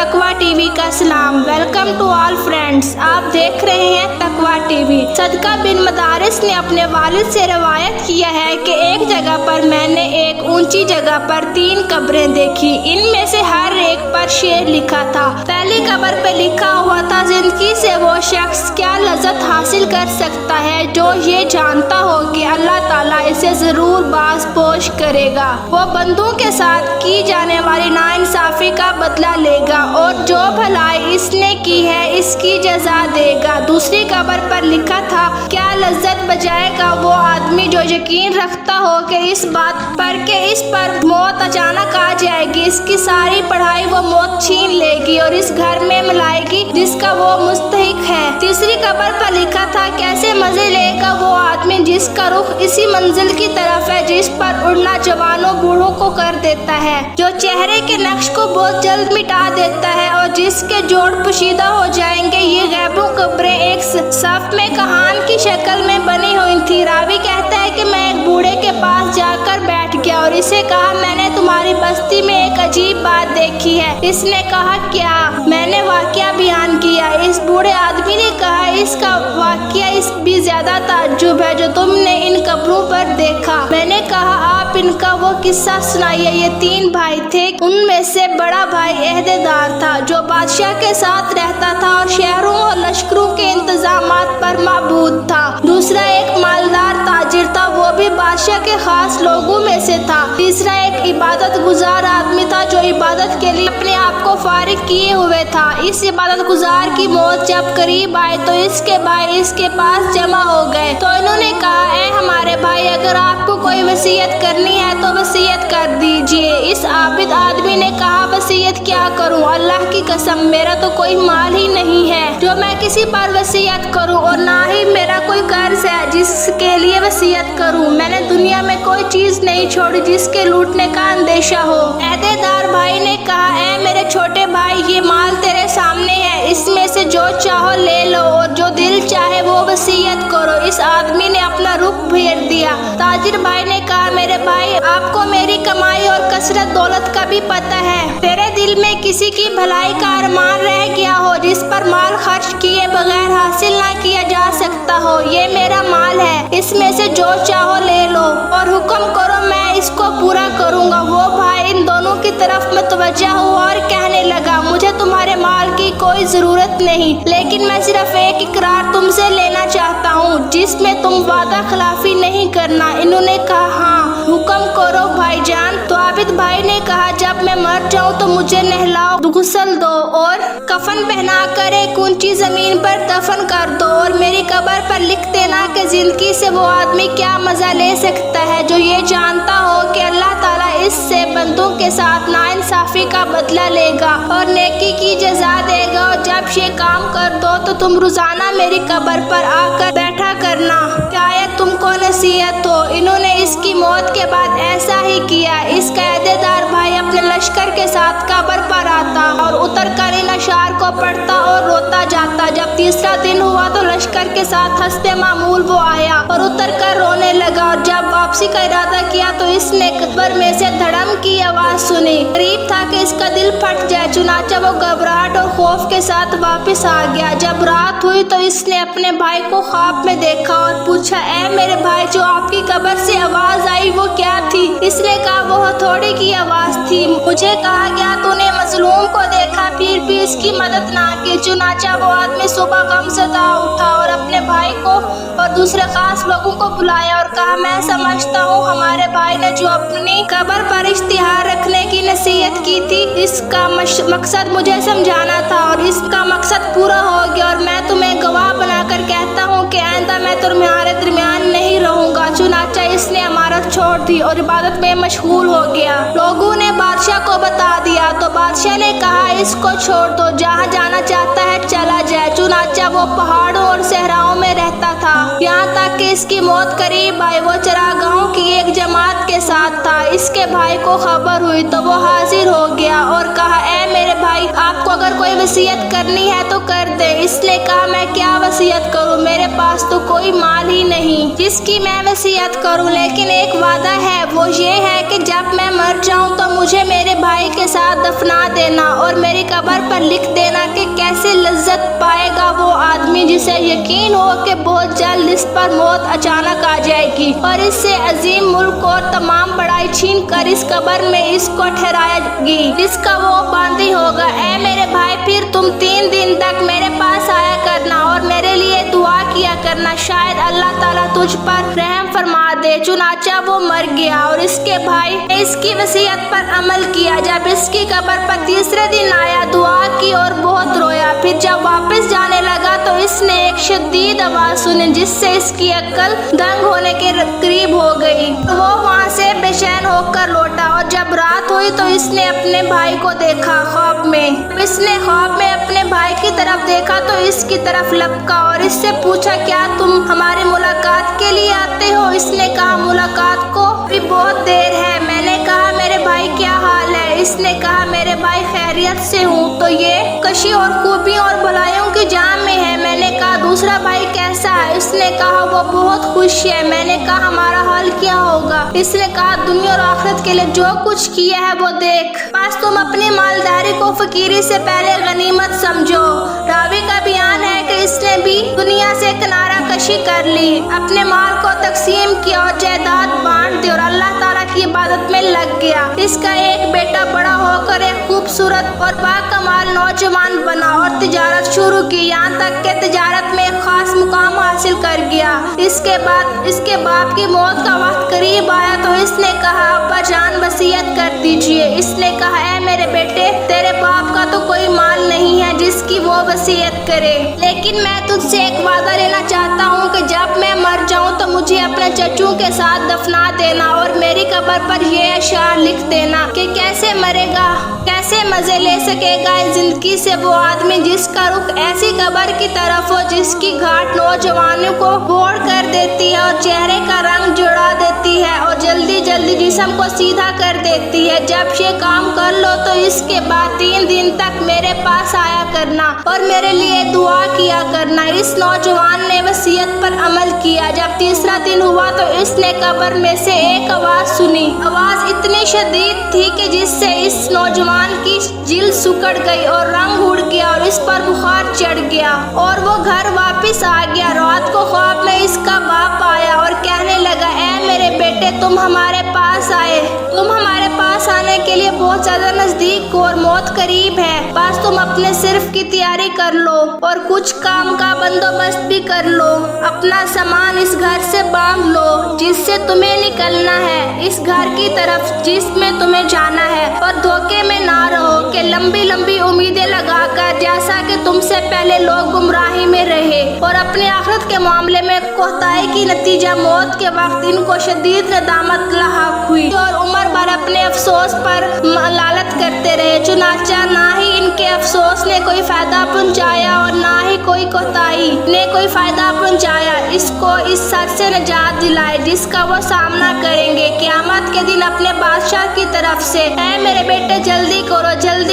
तकवा टीवी का सलाम। Welcome to all friends. आप देख रहे हैं तकवा टीवी। सदका बिन मदारिस ने अपने वालिद से रवायत किया है कि एक जगह पर मैंने एक ऊंची जगह पर 3 कब्रें देखी। इनमें से हर एक पर शेर लिखा था। पहली कब्र पर लिखा हुआ था, जिंदगी से वो शख्स क्या लज्जत हासिल कर सकता है जो ये जानता हो कि अल्लाह ताला इसे जरूर बाज़पोश करेगा। वो बंदों के साथ की जाने वाली नाइंसाफी का बदला लेगा और जो भलाई इसने की है इसकी जज़ा देगा। दूसरी कब्र पर लिखा था, क्या लज्जत बजाएगा वो आदमी जो यकीन रखता हो कि इस बात पर कि इस पर मौत अचानक आ जाएगी, इसकी सारी पढ़ाई वो मौत छीन लेगी और इस घर में मिलाएगी जिसका वो मुस्तहिक है। तीसरी कब्र पर लिखा था, कैसे मजे लेगा वो आदमी जिसका रुख इसी मंजिल की तरफ है जिस पर उड़ना जवानों बूढ़ों को कर देता है, जो चेहरे के नक्श को बहुत जल्द मिटा देता है और जिसके जोड़ पोशीदा हो जाएंगे। ये गैबों कब्रें एक सफ में कहान की शक्ल में बनी हुई थी। रावी कहता है कि मैं एक बूढ़े के पास जाकर बैठ गया और इसे कहा, मैंने तुम्हारी बस्ती में एक अजीब बात देखी है। इसने कहा, क्या? मैंने वाकया बयान किया। इस बूढ़े आदमी ने कहा, इसका वाकया इस भी ज्यादा ताज्जुब है जो तुमने इन कब्रों पर देखा। मैंने कहा, आप इनका वो किस्सा सुनाइए। ये 3 भाई थे। उनमें से बड़ा भाई अहदेदार था जो बादशाह के साथ रहता था और शहरों और लश्करों के इंतजामात पर माबूद था। दूसरा एक मालदार ताजिर था, वो भी बादशाह के खास लोगों में से था। तीसरा एक इबादत गुजार आदमी था जो इबादत के लिए अपने आप को फारिग किए हुए था। इस इबादत गुजार की मौत जब करीब आए तो इसके भाई इसके पास जमा हो गए। तो इन्होंने कहा, ऐ हमारे भाई, अगर आपको कोई वसीयत करनी है तो वसीयत कर दीजिए। इस आबिद आदमी ने कहा, वसीयत क्या करूं? अल्लाह की कसम, मेरा तो कोई माल ही नहीं है जो मैं किसी पर वसीयत करूं और ना ही मेरा कोई कर्ज है जिसके लिए वसीयत करूं। मैंने दुनिया में कोई चीज नहीं छोड़ी जिसके लूटने का अंदेशा हो। अहदेदार भाई ने कहा, ऐ मेरे छोटे भाई, ये माल तेरे सामने है, इसमें से जो चाहो ले लो और जो दिल चाहे वो वसीयत करो। इस आदमी ने अपना रुख फेर दिया। ताजिर भाई ने कहा, मेरे भाई, आपको मेरी कमाई और कसरत दौलत का भी पता है। तेरे दिल में किसी की भलाई का अरमान रह गया हो जिस पर माल खर्च किए बगैर हासिल ना किया जा सकता हो। ये मेरा माल है, इसमें से जो चाहो ले लो और हुक्म करो, मैं इसको पूरा करूंगा। वो भाई इन दोनों की तरफ मुतवज्जा हुआ और कहने लगा, मुझे तुम्हारे माल की कोई जरूरत नहीं, लेकिन मैं सिर्फ एक इकरार तुमसे लेना चाहता हूँ जिसमें तुम वादा खिलाफी नहीं करना। इन्होंने कहा, हाँ हुक्म करो भाईजान। तो आबिद भाई ने कहा, जब मैं मर जाऊं तो मुझे नहलाओ, गुस्ल दो और कफन पहना कर एक ऊंची जमीन पर दफन कर दो और मेरी कब्र पर लिख देना कि जिंदगी से वो आदमी क्या मजा ले सकता है जो ये जानता हो कि अल्लाह ताला इससे बंदों के साथ नाइंसाफी का बदला लेगा और नेकी की जज़ा देगा। और जब ये काम कर दो तो तुम रोजाना मेरी कब्र पर आकर बैठा करना, शायद तुमको नसीहत हो। इन्होंने इसकी मौत के बाद ऐसा ही किया। इसका अहदेदार भाई अपने लश्कर के साथ कब्र पर आता और उतर कर इन अशार को पढ़ता और रोता जाता। जब तीसरा दिन हुआ तो लश्कर के साथ हंसते मामूल वो आया और उतर कर रोने लगा और जब वापसी का इरादा किया तो इसने कब्र में से धड़म की आवाज सुनी। करीब था कि इसका दिल फट जाए, चुनाचा वो घबराहट और खौफ के साथ वापस आ गया। जब रात हुई तो इसने अपने भाई को ख्वाब में देखा और पूछा, ऐ मेरे भाई, जो आपकी कब्र से आवाज आई वो क्या थी? इसने कहा, वो हथौड़े की आवाज थी। मुझे कहा गया तूने मजलूम को देखा, फिर भी इसकी मदद ना की। चुनाचा वो आदमी सुबह गम से उठा और अपने भाई को और दूसरे खास लोगों को बुलाया और कहा, मैं समझता हूँ हमारे भाई ने जो अपनी कब्र पर इश्तिहार रखने की नसीहत की थी, इसका मकसद मुझे समझाना था और इसका मकसद पूरा हो गया और मैं तुम्हें गवाह बनाकर कहता हूँ कि आइंदा मैं तुम्हारे दरमियान नहीं रहूंगा। चुनाचा इसने अमारत छोड़ दी और इबादत में मशगूल हो गया। लोगों ने बादशाह को बता दिया तो बादशाह ने कहा, इसको छोड़ दो, जहाँ जाना चाहता है चला जाए। चुनाचा वो पहाड़ों और सहराओं में रहता था। यहाँ तक कि इसकी मौत करीब आई। वो चरागाहों की एक जमात के साथ था। इसके भाई को खबर हुई तो वो हाजिर हो गया और कहा, ऐ मेरे भाई, आपको अगर कोई वसीयत करनी है तो कर दे। इसने कहा, मैं क्या वसीयत करूं, मेरे पास तो कोई माल ही नहीं। जिस की मैं वसीयत करूं, लेकिन एक वादा है, वो ये है कि जब मैं मर जाऊं तो मुझे मेरे भाई के साथ दफना देना और मेरी कब्र पर लिख देना कि कैसे लज्जत पाएगा वो आदमी जिसे यकीन हो कि बहुत जल्द इस पर मौत अचानक आ जाएगी और इससे अजीम मुल्क और तमाम बड़ाई छीन कर इस कब्र में इसको ठहराएगी जिसका वो बांदी होगा। ऐ मेरे भाई, फिर तुम 3 दिन तक मेरे पास आया करना और मेरे लिए दुआ किया करना, शायद अल्लाह ताला तुझ पर रहम फरमा दे। चुनाचा वो मर गया और इसके भाई ने इसकी वसीयत पर अमल किया। जब इसकी कब्र पर तीसरे दिन आया, दुआ की और बहुत रोया। फिर जब वापस जाने लगा तो इसने एक शदीद आवाज सुनी जिससे इसकी अक्ल दंग होने के करीब हो गई। वो वहाँ से बेचैन होकर लौटा और जब रात हुई तो इसने अपने भाई को देखा ख्वाब में। इसने ख्वाब में अपने भाई की तरफ देखा तो इसकी तरफ लपका और इससे पूछा, क्या तुम हमारी मुलाकात के लिए आते हो? इसने कहा, मुलाकात को भी बहुत देर है। मैंने कहा, मेरे भाई क्या हाल है? इसने कहा, मेरे भाई खैरियत से हूँ। तो ये कशी और खूबियों और भलाइयों की जाम में है। मैंने कहा, दूसरा भाई कैसा है? इसने कहा, वो बहुत खुश है। मैंने कहा, हमारा हाल क्या होगा? इसने कहा, दुनिया और आखिरत के लिए जो कुछ किया है वो देख। बस तुम अपनी मालदारी को फकीरी से पहले गनीमत समझो। रावी का बयान है कि इसने भी दुनिया से किनारा कशी कर ली, अपने माल को तकसीम किया और जायदाद बांट दी और अल्लाह ताला की इबादत में लग गया। इसका एक बेटा बड़ा होकर एक खूबसूरत और बाकमाल नौजवान बना और तिजारत शुरू की, यहाँ तक कि तिजारत में एक खास मुकाम हासिल कर गया। इसके बाद इसके बाप की मौत का वक्त करीब आया तो इसने कहा, अब्बा जान वसीयत कर दीजिए। इसने कहा, ऐ मेरे बेटे, तेरे बाप का तो कोई माल नहीं है जिसकी वो वसीयत करे, लेकिन मैं तुझसे एक वादा लेना चाहता हूँ कि जब मैं मर जाऊँ तो मुझे अपने चचू के साथ दफना देना और मेरी कब्र पर ये अशार लिख देना कि कैसे मरेगा, कैसे मजे ले सकेगा इस जिंदगी से वो आदमी जिसका रुख ऐसी कब्र की तरफ हो जिसकी घाट नौजवानों को बोर कर देती है और चेहरे का रंग जुड़ा देती है और जल्दी जल्दी जिस्म को सीधा कर देती है। जब ये काम कर लो तो इसके बाद 3 दिन तक मेरे पास आया करना और मेरे लिए दुआ किया करना। इस नौजवान ने वसीयत पर अमल किया। जब तीसरा दिन हुआ तो इसने कब्र में से एक आवाज सुनी। आवाज इतनी शदीद थी कि जिससे इस नौजवान की जिल्द सुकड़ गई और रंग उड़ गया और इस पर बुखार चढ़ गया और वो घर वापस आ गया। रात को ख्वाब में इसका बाप आया और कहने लगा, ऐ मेरे बेटे, तुम हमारे पास आए। तुम हमारे पास आने के लिए बहुत ज्यादा नजदीक हो और मौत करीब है। बस तुम अपने सिर्फ की तैयारी कर लो और कुछ काम का बंदोबस्त भी कर लो। अपना सामान इस घर से बांध लो जिससे तुम्हें निकलना है, इस घर की तरफ जिसमें तुम्हें जाना है, और धोखे में ना रहो कि लंबी लंबी उम्मीदें लगाकर जैसा कि तुमसे पहले लोग गुमराही में रहे और अपने आखिरत के मामले में कोताही की नतीजा मौत के वक्त इनको शदीद नदामत लाहक हुई और उम्र भर अपने अफसोस पर मलालत करते रहे। चुनाचा ना ही इनके अफसोस ने कोई फायदा पहुंचाया और ना ही कोई कोताही ने कोई फायदा पहुंचाया। इसको इस सच से निजात दिलाए जिसका वो सामना करेंगे क़यामत के दिन अपने बादशाह की तरफ से। ऐ मेरे बेटे, जल्दी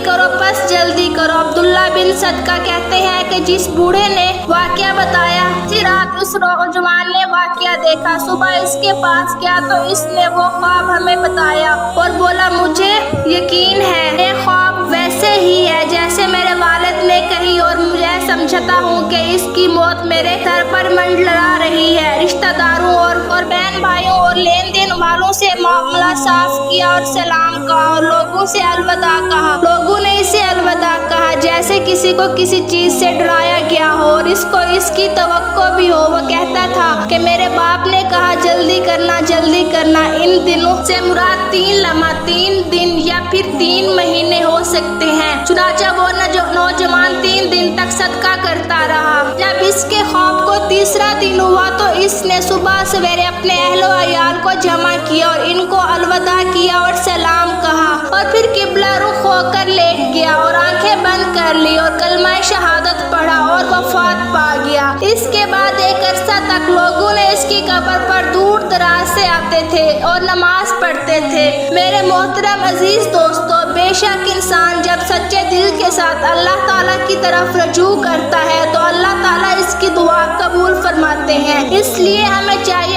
करो, बस जल्दी करो। अब्दुल्ला बिन सदका कहते हैं कि जिस बूढ़े ने वाकया बताया, उसी रात उस नौजवान ने वाकया देखा। सुबह इसके पास गया तो इसने वो ख्वाब हमें बताया और बोला, मुझे यकीन है ये ख्वाब वैसे ही है जैसे मेरे वालिद ने कही और मुझे समझता हूँ कि इसकी मौत मेरे सर पर मंडरा रही है। रिश्तेदारों और बहन भाइयों और लेन देन वालों से मामला साफ किया और सलाम कहा और लोगों से अलविदा कहा। लोगों ने इसे अलविदा कहा जैसे किसी को किसी चीज से डराया गया हो और इसको इसकी तवक्को भी हो। वो कहता था कि मेरे बाप ने कहा, जल्दी करना। इन दिनों से मुराद 3 लम्हा, 3 दिन या फिर 3 महीने हो सकते हैं। चुनाचा वो नौजवान 3 दिन तक सदका करता रहा। जब इसके ख्वाब को तीसरा दिन हुआ तो इसने सुबह सवेरे अपने अहलो अयाल को जमा किया और इनको अलविदा किया और सलाम कहा और फिर किबला रुख होकर लेट गया और आंखें बंद कर ली और कलमा शहादत पढ़ा और वफात पा गया। इसके बाद एक अरसा तक लोगों ने इसकी कब्र पर दूर दराज से आते थे और नमाज पढ़ते थे। मेरे मोहतरम अजीज दोस्तों, बेशक इंसान जब सच्चे दिल के साथ अल्लाह ताला की तरफ रजू करता है तो अल्लाह ताला इसकी दुआ कबूल फरमाते हैं। इसलिए हमें चाहिए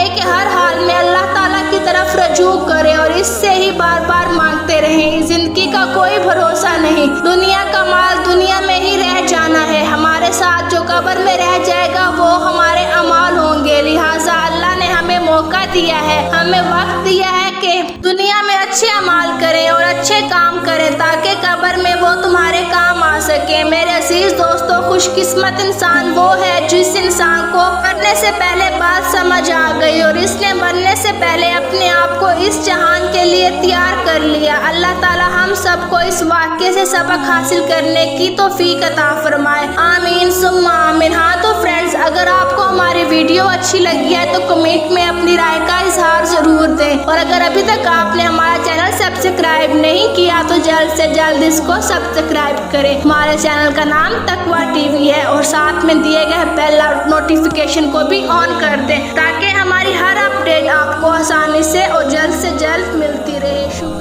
इससे ही बार बार मांगते रहें। जिंदगी का कोई भरोसा नहीं, दुनिया का माल दुनिया में ही रह जाना है। हमारे साथ जो कब्र में रह जाएगा वो हमारे अमाल होंगे। लिहाजा अल्लाह ने हमें मौका दिया है, हमें वक्त दिया है कि दुनिया में अच्छे अमाल करें और अच्छे काम करें ताकि कब्र में वो तुम्हारे काम आ सके। मेरे अजीज दोस्तों, खुशकिस्मत इंसान वो है जिस इंसान को मरने से पहले बात समझ आ गई और इसने मरने से पहले अपने आप को इस जहान के लिए तैयार कर लिया। अल्लाह ताला हम सबको इस वाक़े से सबक हासिल करने की तौफीक अता फरमाए। आमीन सुम्मा आमीन। हाँ तो फ्रेंड्स, अगर आपको हमारी वीडियो अच्छी लगी है तो कमेंट में अपनी राय का इजहार जरूर दें और अगर अभी तक आपने हमारा चैनल सब्सक्राइब नहीं किया तो जल्द से जल्द इसको सब्सक्राइब करें। हमारे चैनल का नाम तकवा टीवी है और साथ में दिए गए बेल नोटिफिकेशन को भी ऑन कर दें ताकि हमारी हर अपडेट आपको आसानी से और जल्द मिलती रहे। शुक्रिया।